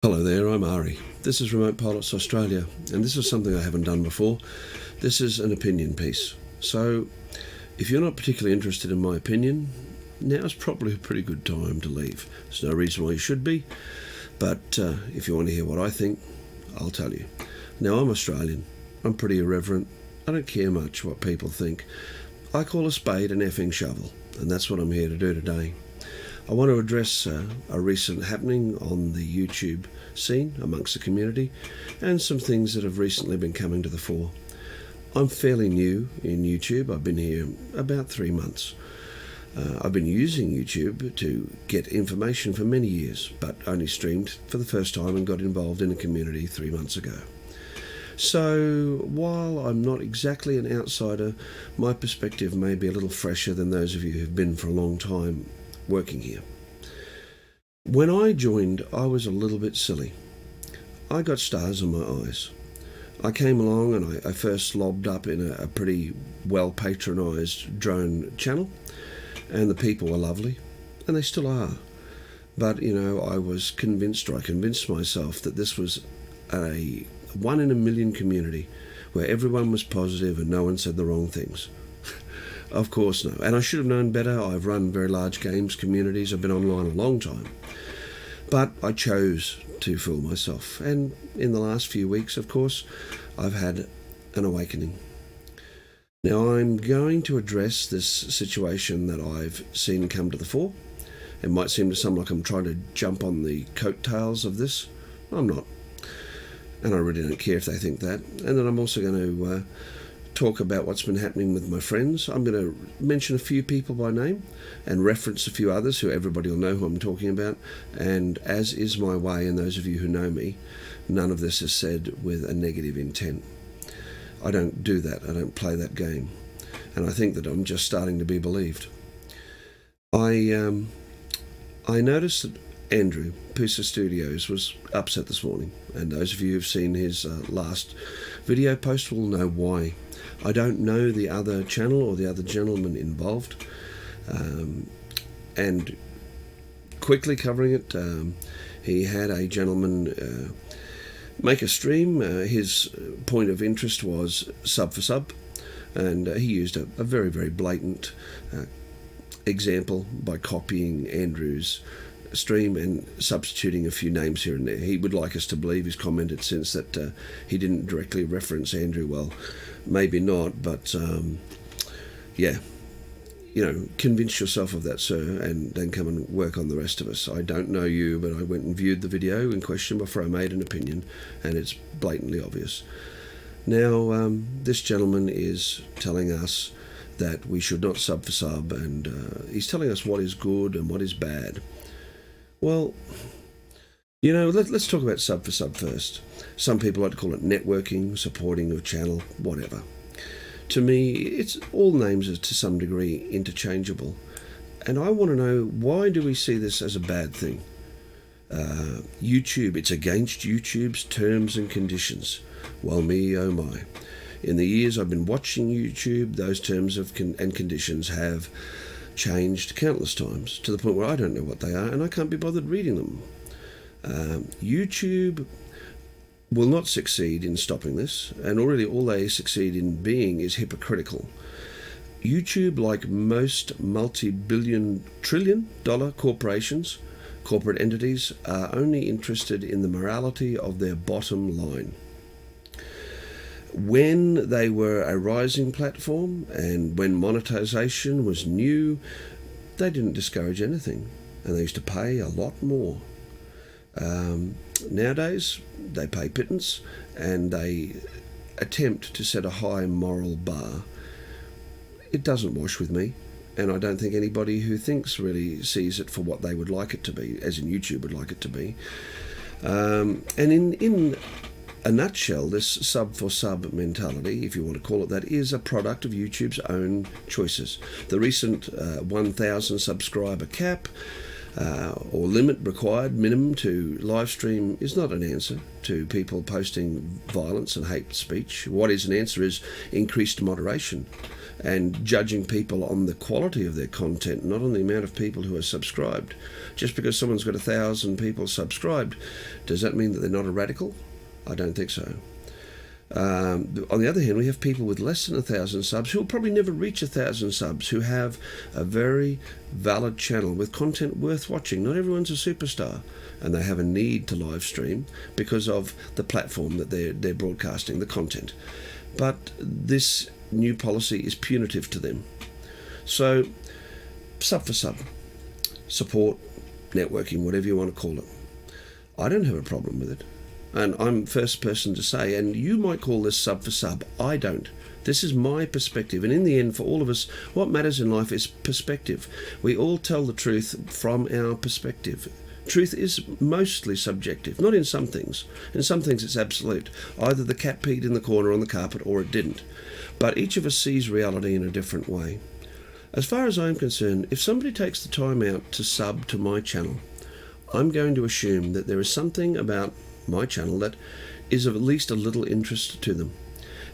Hello there, I'm Ari. This is Remote Pilots Australia, and this is something I haven't done before. This is an opinion piece. So, if you're not particularly interested in my opinion, now's probably a pretty good time to leave. There's no reason why you should be, but if you want to hear what I think, I'll tell you. Now, I'm Australian. I'm pretty irreverent. I don't care much what people think. I call a spade an effing shovel, and that's what I'm here to do today. I want to address a recent happening on the YouTube scene amongst the community and some things that have recently been coming to the fore. I'm fairly new in YouTube. I've been here about 3 months. I've been using YouTube to get information for many years, but only streamed for the first time and got involved in a community 3 months ago. So while I'm not exactly an outsider, my perspective may be a little fresher than those of you who've been for a long time working here. When I joined, I was a little bit silly. I got stars in my eyes. I came along and I first lobbed up in a pretty well patronised drone channel, and the people were lovely, and they still are. But, I was convinced, or I convinced myself, that this was a 1 in a million community where everyone was positive and no one said the wrong things. Of course no, and I should have known better. I've run very large games communities, I've been online a long time. But I chose to fool myself, and in the last few weeks, of course, I've had an awakening. Now I'm going to address this situation that I've seen come to the fore. It might seem to some like I'm trying to jump on the coattails of this. I'm not, and I really don't care if they think that. And then I'm also going to talk about what's been happening with my friends. I'm going to mention a few people by name and reference a few others who everybody will know who I'm talking about. And as is my way, and those of you who know me, none of this is said with a negative intent. I don't do that. I don't play that game. And I think that I'm just starting to be believed. I noticed that Andrew, r.p.a.s Studios, was upset this morning. And those of you who've seen his last video post will know why. I don't know the other channel or the other gentleman involved. And quickly covering it, he had a gentleman make a stream. His point of interest was sub for sub, and he used a very, very blatant example by copying Andrew's stream and substituting a few names here and there. He would like us to believe, he's commented since, that he didn't directly reference Andrew. Well, maybe not, but convince yourself of that, sir, and then come and work on the rest of us. I don't know you, but I went and viewed the video in question before I made an opinion, and it's blatantly obvious. Now, this gentleman is telling us that we should not sub for sub, and he's telling us what is good and what is bad. Well, let's talk about sub for sub first. Some people like to call it networking, supporting your channel, whatever. To me, it's all names are to some degree interchangeable. And I want to know, why do we see this as a bad thing? YouTube, it's against YouTube's terms and conditions. Well, me, oh my. In the years I've been watching YouTube, those terms and conditions have changed countless times, to the point where I don't know what they are and I can't be bothered reading them. YouTube will not succeed in stopping this, and already all they succeed in being is hypocritical. YouTube, like most multi-billion, trillion-dollar corporations, corporate entities, are only interested in the morality of their bottom line. When they were a rising platform and when monetization was new, they didn't discourage anything, and they used to pay a lot more. Nowadays, they pay pittance and they attempt to set a high moral bar. It doesn't wash with me, and I don't think anybody who thinks really sees it for what they would like it to be, as in YouTube would like it to be. And in a nutshell, this sub for sub mentality, if you want to call it that, is a product of YouTube's own choices. The recent 1,000 subscriber cap or limit required minimum to live stream is not an answer to people posting violence and hate speech. What is an answer is increased moderation. and judging people on the quality of their content, not on the amount of people who are subscribed. Just because someone's got 1,000 people subscribed, does that mean that they're not a radical? I don't think so. On the other hand, we have people with less than 1,000 subs who will probably never reach 1,000 subs, who have a very valid channel with content worth watching. Not everyone's a superstar, and they have a need to live stream because of the platform that they're broadcasting the content. But this new policy is punitive to them. So, sub for sub, support, networking, whatever you want to call it. I don't have a problem with it. And I'm first person to say, and you might call this sub for sub. I don't. This is my perspective. And in the end, for all of us, what matters in life is perspective. We all tell the truth from our perspective. Truth is mostly subjective, not in some things. In some things it's absolute. Either the cat peed in the corner on the carpet or it didn't. But each of us sees reality in a different way. As far as I'm concerned, if somebody takes the time out to sub to my channel, I'm going to assume that there is something about my channel that is of at least a little interest to them,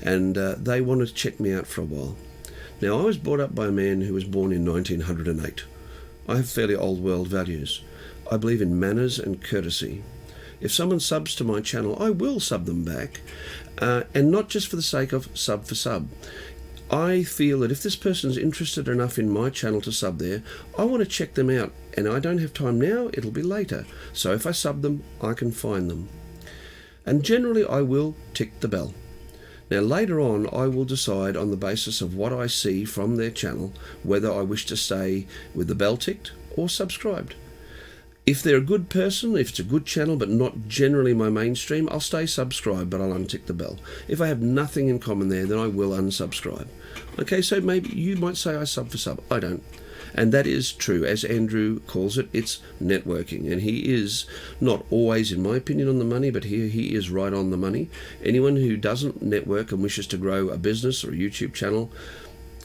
and they want to check me out for a while. Now, I was brought up by a man who was born in 1908. I have fairly old world values. I believe in manners and courtesy. If someone subs to my channel, I will sub them back, and not just for the sake of sub for sub. I feel that if this person's interested enough in my channel to sub there, I want to check them out, and I don't have time now, it'll be later. So if I sub them, I can find them. And generally I will tick the bell. Now later on I will decide on the basis of what I see from their channel whether I wish to stay with the bell ticked or subscribed. If they're a good person, if it's a good channel but not generally my mainstream, I'll stay subscribed but I'll untick the bell. If I have nothing in common there, then I will unsubscribe. Okay, so maybe you might say I sub for sub. I don't. And that is true. As Andrew calls it, it's networking. And he is not always, in my opinion, on the money, but here he is right on the money. Anyone who doesn't network and wishes to grow a business or a YouTube channel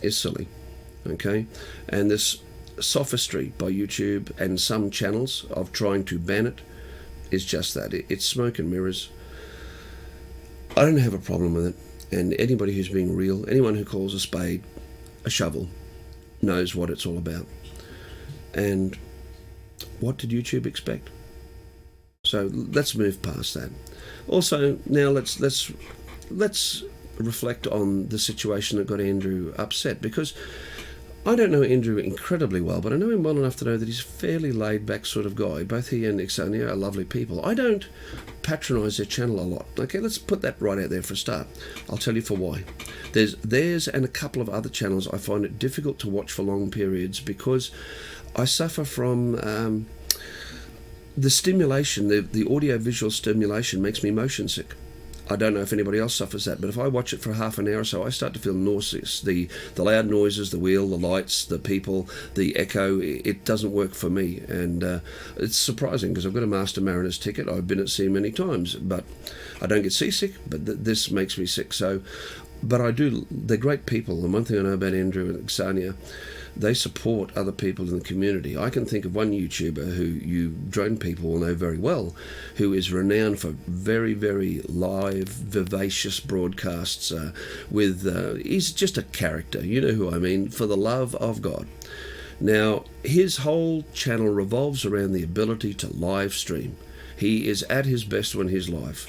is silly. Okay? And this sophistry by YouTube and some channels of trying to ban it is just that. It's smoke and mirrors. I don't have a problem with it. And anybody who's being real, anyone who calls a spade a shovel, knows what it's all about. And what did YouTube expect? So let's move past that. Also, now let's reflect on the situation that got Andrew upset, because I don't know Andrew incredibly well, but I know him well enough to know that he's a fairly laid-back sort of guy. Both he and Ixania are lovely people. I don't patronise their channel a lot. Okay, let's put that right out there for a start. I'll tell you for why. Theirs and a couple of other channels I find it difficult to watch for long periods because I suffer from the stimulation, the audio-visual stimulation makes me motion sick. I don't know if anybody else suffers that, but if I watch it for half an hour or so, I start to feel nauseous. The loud noises, the wheel, the lights, the people, the echo, it doesn't work for me. And it's surprising because I've got a Master Mariner's ticket. I've been at sea many times, but I don't get seasick, but this makes me sick. So, but I do, they're great people. And one thing I know about Andrew and Ixania, they support other people in the community. I can think of one YouTuber who you drone people will know very well, who is renowned for very, very live, vivacious broadcasts he's just a character, you know who I mean, for the love of God. Now, his whole channel revolves around the ability to live stream. He is at his best when he's live.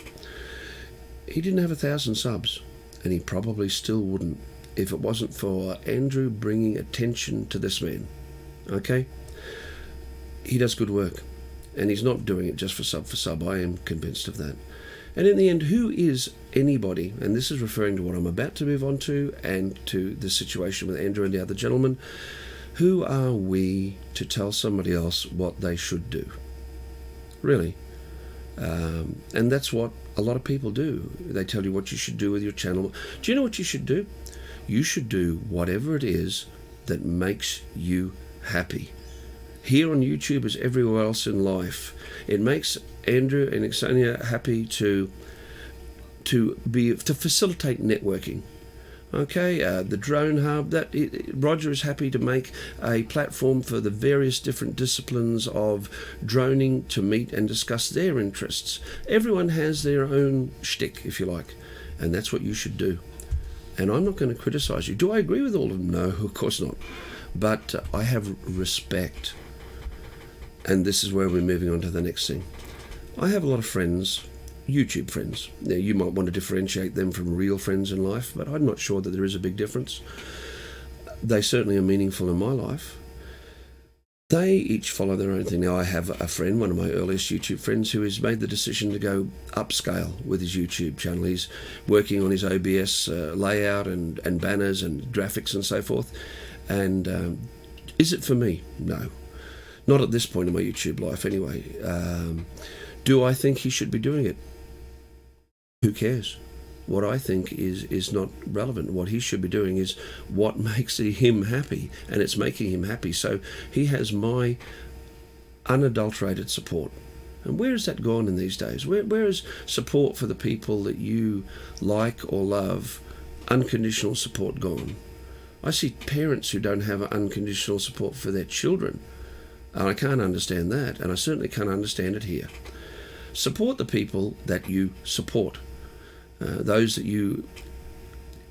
He didn't have 1,000 subs, and he probably still wouldn't if it wasn't for Andrew bringing attention to this man. Okay? He does good work, and he's not doing it just for sub. I am convinced of that. And in the end, who is anybody, and this is referring to what I'm about to move on to and to the situation with Andrew and the other gentleman, who are we to tell somebody else what they should do? Really? And that's what a lot of people do. They tell you what you should do with your channel. Do you know what you should do? You should do whatever it is that makes you happy. Here on YouTube as everywhere else in life, it makes Andrew and Ixania happy to facilitate networking. Okay, the drone hub, Roger is happy to make a platform for the various different disciplines of droning to meet and discuss their interests. Everyone has their own shtick, if you like, and that's what you should do. And I'm not going to criticise you. Do I agree with all of them? No, of course not. But I have respect. And this is where we're moving on to the next thing. I have a lot of friends, YouTube friends. Now, you might want to differentiate them from real friends in life, but I'm not sure that there is a big difference. They certainly are meaningful in my life. They each follow their own thing. Now, I have a friend, one of my earliest YouTube friends, who has made the decision to go upscale with his YouTube channel. He's working on his r.p.a.s layout and banners and graphics and so forth. And is it for me? No. Not at this point in my YouTube life anyway. Do I think he should be doing it? Who cares? What I think is not relevant. What he should be doing is what makes him happy, and it's making him happy. So he has my unadulterated support. And where has that gone in these days? Where is support for the people that you like or love, unconditional support gone? I see parents who don't have unconditional support for their children, and I can't understand that, and I certainly can't understand it here. Support the people that you support. Those that you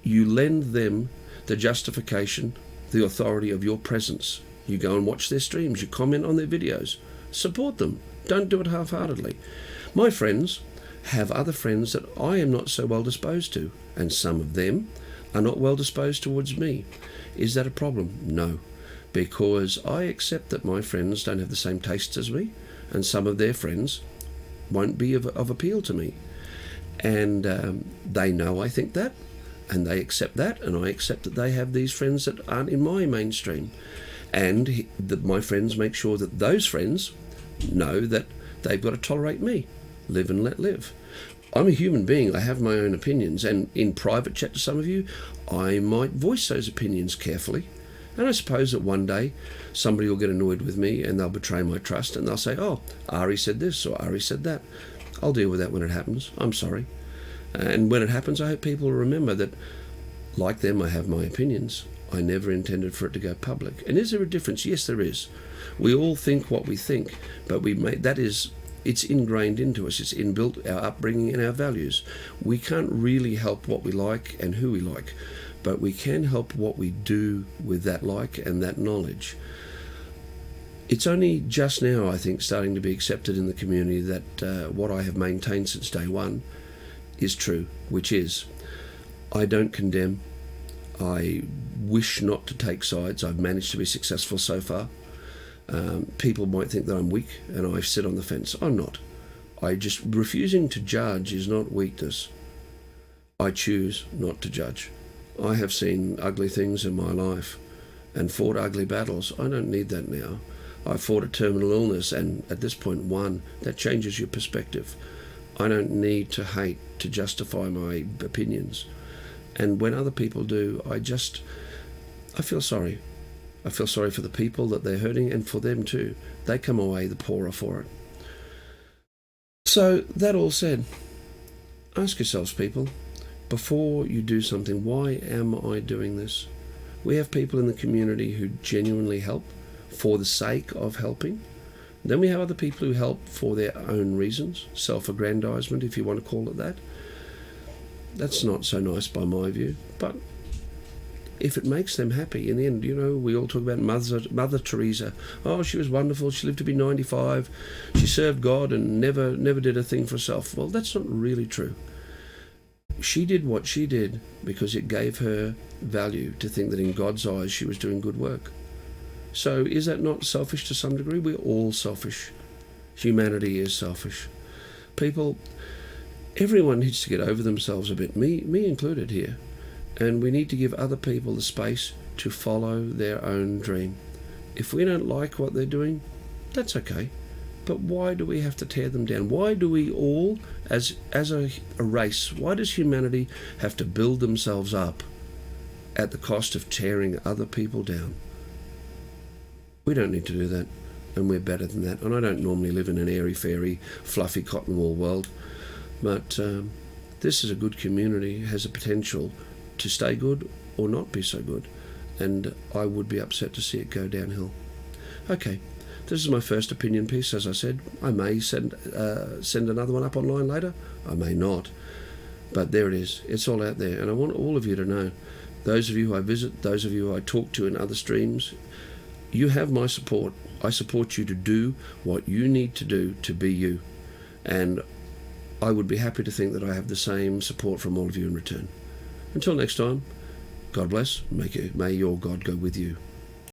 lend them the justification, the authority of your presence. You go and watch their streams, you comment on their videos. Support them. Don't do it half-heartedly. My friends have other friends that I am not so well disposed to, and some of them are not well disposed towards me. Is that a problem? No, because I accept that my friends don't have the same tastes as me, and some of their friends won't be of appeal to me. And they know I think that, and they accept that, and I accept that they have these friends that aren't in my mainstream. And that my friends make sure that those friends know that they've got to tolerate me. Live and let live. I'm a human being. I have my own opinions, and in private chat to some of you, I might voice those opinions carefully. And I suppose that one day somebody will get annoyed with me and they'll betray my trust and they'll say, oh, Ari said this or Ari said that. I'll deal with that when it happens. I'm sorry. And when it happens, I hope people will remember that, like them, I have my opinions. I never intended for it to go public. And is there a difference? Yes, there is. We all think what we think, but it's ingrained into us. It's inbuilt, our upbringing and our values. We can't really help what we like and who we like, but we can help what we do with that like and that knowledge. It's only just now, I think, starting to be accepted in the community that what I have maintained since day one is true, which is I don't condemn. I wish not to take sides. I've managed to be successful so far. People might think that I'm weak and I sit on the fence. I'm not. Refusing to judge is not weakness. I choose not to judge. I have seen ugly things in my life and fought ugly battles. I don't need that now. I fought a terminal illness, and at this point, that changes your perspective. I don't need to hate to justify my opinions. And when other people do, I feel sorry. I feel sorry for the people that they're hurting and for them too. They come away the poorer for it. So that all said, ask yourselves, people, before you do something, why am I doing this? We have people in the community who genuinely help for the sake of helping. Then we have other people who help for their own reasons, self-aggrandizement, if you want to call it that. That's not so nice by my view, but if it makes them happy, in the end, we all talk about Mother Teresa. Oh, she was wonderful. She lived to be 95. She served God and never did a thing for herself. Well, that's not really true. She did what she did because it gave her value to think that in God's eyes she was doing good work. So is that not selfish to some degree? We're all selfish. Humanity is selfish. People, everyone needs to get over themselves a bit, me included here. And we need to give other people the space to follow their own dream. If we don't like what they're doing, that's okay. But why do we have to tear them down? Why do we all, as a race, why does humanity have to build themselves up at the cost of tearing other people down? We don't need to do that, and we're better than that. And I don't normally live in an airy-fairy, fluffy cotton wool world, but this is a good community, has a potential to stay good or not be so good, and I would be upset to see it go downhill. Okay, this is my first opinion piece. As I said, I may send another one up online later. I may not. But there it is. It's all out there. And I want all of you to know, those of you who I visit, those of you who I talk to in other streams, you have my support. I support you to do what you need to do to be you. And I would be happy to think that I have the same support from all of you in return. Until next time, God bless. May your God go with you.